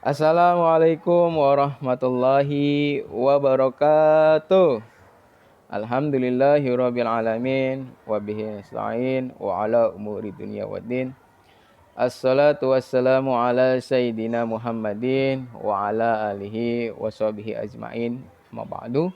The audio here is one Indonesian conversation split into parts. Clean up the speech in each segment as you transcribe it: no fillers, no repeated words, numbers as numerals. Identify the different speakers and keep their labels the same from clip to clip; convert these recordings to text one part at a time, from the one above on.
Speaker 1: Assalamualaikum warahmatullahi wabarakatuh. Alhamdulillahirabbil alamin wa bihi nasta'in wa ala umuri dunya waddin. Assalatu wassalamu ala sayyidina Muhammadin wa ala alihi wa sahbihi ajmain. Ma ba'du.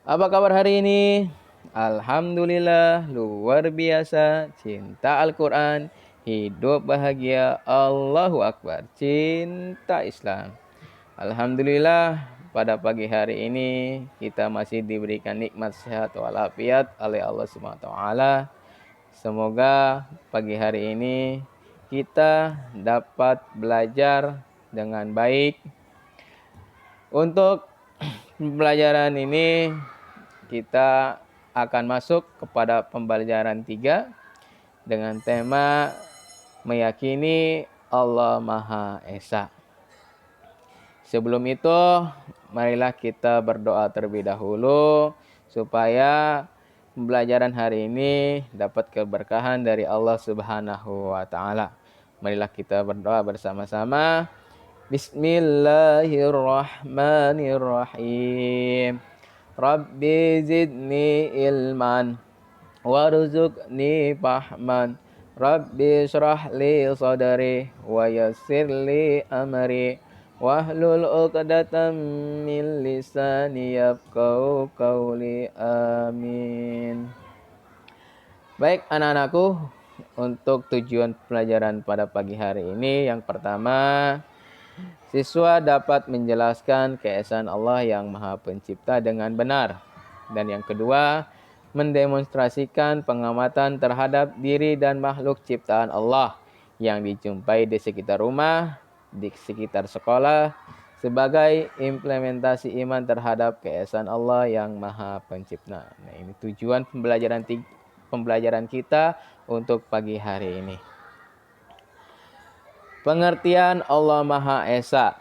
Speaker 1: Apa kabar hari ini? Alhamdulillah, luar biasa, cinta Al-Quran, hidup bahagia, Allahu Akbar, cinta Islam. Alhamdulillah, pada pagi hari ini kita masih diberikan nikmat sehat walafiat oleh Allah Subhanahu wa taala. Semoga pagi hari ini kita dapat belajar dengan baik. Untuk pembelajaran ini kita akan masuk kepada pembelajaran 3 dengan tema meyakini Allah Maha Esa. Sebelum itu, marilah kita berdoa terlebih dahulu supaya pembelajaran hari ini dapat keberkahan dari Allah Subhanahu wa taala. Marilah kita berdoa bersama-sama. Bismillahirrahmanirrahim. Rabbi zidni ilman warzuqni fahman. Rabbi syrah li sadri wa yassir li amri wahlul 'uqdatam min lisani yafqahu qawli. Amin. Baik anak-anakku, untuk tujuan pelajaran pada pagi hari ini, yang pertama, siswa dapat menjelaskan keesaan Allah yang Maha Pencipta dengan benar. Dan yang kedua, mendemonstrasikan pengamatan terhadap diri dan makhluk ciptaan Allah yang dijumpai di sekitar rumah, di sekitar sekolah, sebagai implementasi iman terhadap keesaan Allah yang Maha Pencipta. Nah, ini tujuan pembelajaran kita untuk pagi hari ini. Pengertian Allah Maha Esa.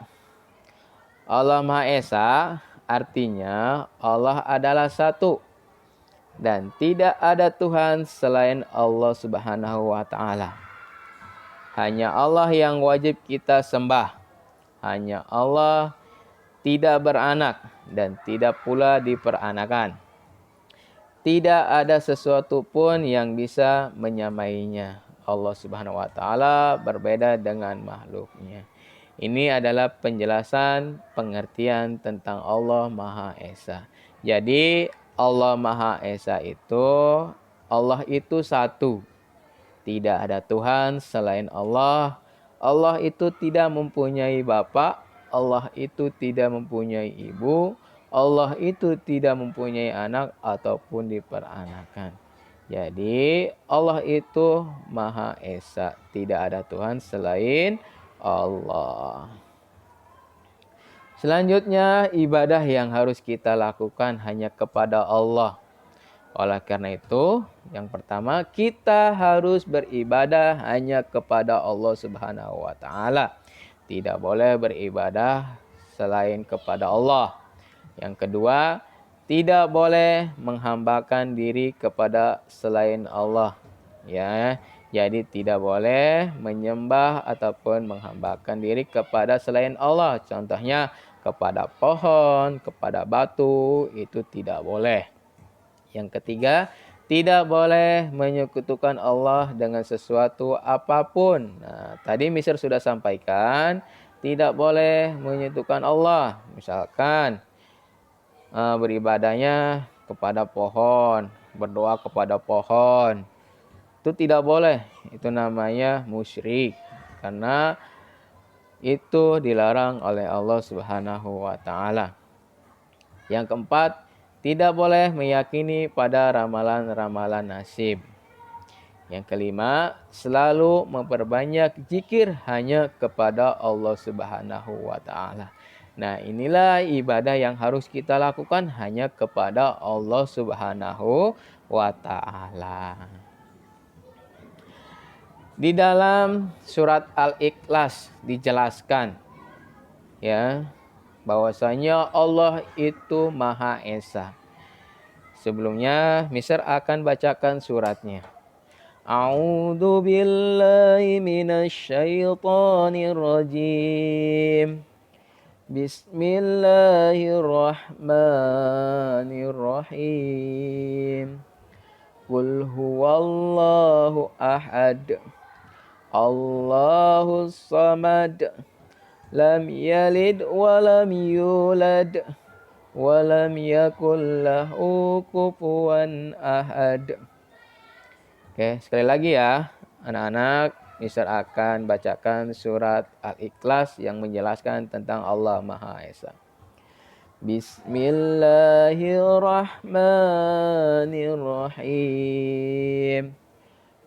Speaker 1: Allah Maha Esa artinya Allah adalah satu dan tidak ada Tuhan selain Allah Subhanahu wa taala. Hanya Allah yang wajib kita sembah. Hanya Allah tidak beranak dan tidak pula diperanakan. Tidak ada sesuatu pun yang bisa menyamainya. Allah Subhanahu wa taala berbeda dengan makhluknya. Ini adalah penjelasan pengertian tentang Allah Maha Esa. Jadi Allah Maha Esa itu, Allah itu satu. Tidak ada Tuhan selain Allah. Allah itu tidak mempunyai bapa, Allah itu tidak mempunyai ibu, Allah itu tidak mempunyai anak ataupun diperanakan. Jadi Allah itu Maha Esa, tidak ada Tuhan selain Allah. Selanjutnya, ibadah yang harus kita lakukan hanya kepada Allah. Oleh karena itu, yang pertama, kita harus beribadah hanya kepada Allah Subhanahu wa taala. Tidak boleh beribadah selain kepada Allah. Yang kedua, tidak boleh menghambakan diri kepada selain Allah. Ya, jadi tidak boleh menyembah ataupun menghambakan diri kepada selain Allah. Contohnya kepada pohon, kepada batu, itu tidak boleh. Yang ketiga, tidak boleh menyekutukan Allah dengan sesuatu apapun. Nah, tadi Mister sudah sampaikan, tidak boleh menyekutukan Allah. Misalkan beribadahnya kepada pohon, berdoa kepada pohon. Itu tidak boleh. Itu namanya musyrik. Karena itu dilarang oleh Allah Subhanahu wa taala. Yang keempat, tidak boleh meyakini pada ramalan-ramalan nasib. Yang kelima, selalu memperbanyak zikir hanya kepada Allah Subhanahu wa taala. Nah, inilah ibadah yang harus kita lakukan hanya kepada Allah Subhanahu wa taala. Di dalam surat Al-Ikhlas dijelaskan ya bahwasanya Allah itu Maha Esa. Sebelumnya Mister akan bacakan suratnya. A'udzu billahi minasy syaithanir rajim. Bismillahirrahmanirrahim. Qul huwallahu ahad. Allahus samad. Lam yalid wa lam yulad wa lam yakul lahu kufuwan ahad. Oke, sekali lagi ya, anak-anak, Mister akan bacakan surat Al-Ikhlas yang menjelaskan tentang Allah Maha Esa. Bismillahirrahmanirrahim.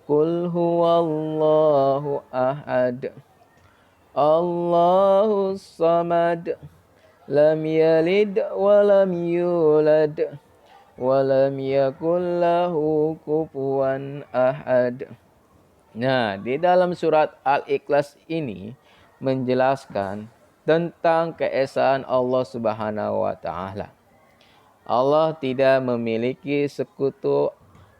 Speaker 1: Qul huwallahu ahad. Allahus samad. Lam yalid wa lam yulad. Walam yakul lahu kufuwan ahad. Nah, di dalam surat Al-Ikhlas ini menjelaskan tentang keesaan Allah Subhanahu wa taala. Allah tidak memiliki sekutu,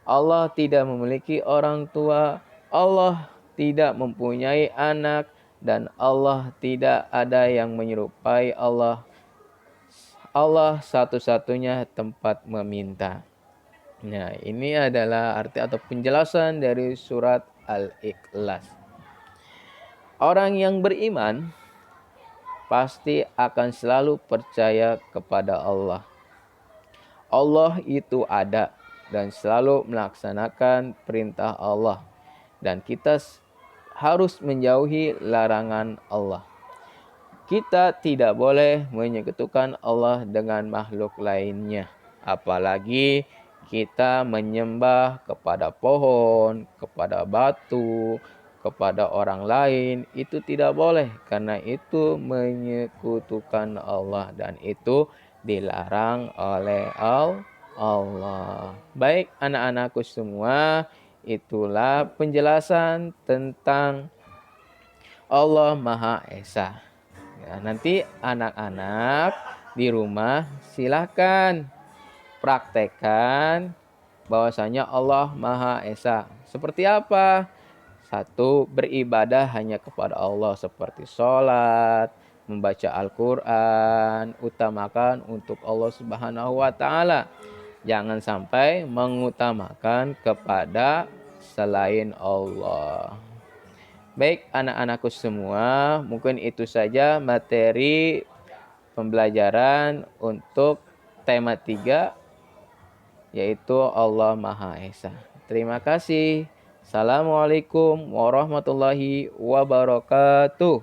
Speaker 1: Allah tidak memiliki orang tua, Allah tidak mempunyai anak, dan Allah tidak ada yang menyerupai Allah. Allah satu-satunya tempat meminta. Nah, ini adalah arti atau penjelasan dari surat Al-Ikhlas. Orang yang beriman pasti akan selalu percaya kepada Allah. Allah itu ada dan selalu melaksanakan perintah Allah. Dan kita harus menjauhi larangan Allah. Kita tidak boleh menyekutukan Allah dengan makhluk lainnya. Apalagi kita menyembah kepada pohon, kepada batu, kepada orang lain. Itu tidak boleh karena itu menyekutukan Allah dan itu dilarang oleh Allah. Baik anak-anakku semua, itulah penjelasan tentang Allah Maha Esa. Ya, nanti anak-anak di rumah silahkan praktekkan bahwasanya Allah Maha Esa. Seperti apa? Satu, beribadah hanya kepada Allah seperti sholat, membaca Al-Quran, utamakan untuk Allah Subhanahu wa taala. Jangan sampai mengutamakan kepada selain Allah. Baik anak-anakku semua, mungkin itu saja materi pembelajaran untuk tema 3 yaitu Allah Maha Esa. Terima kasih. Assalamualaikum warahmatullahi wabarakatuh.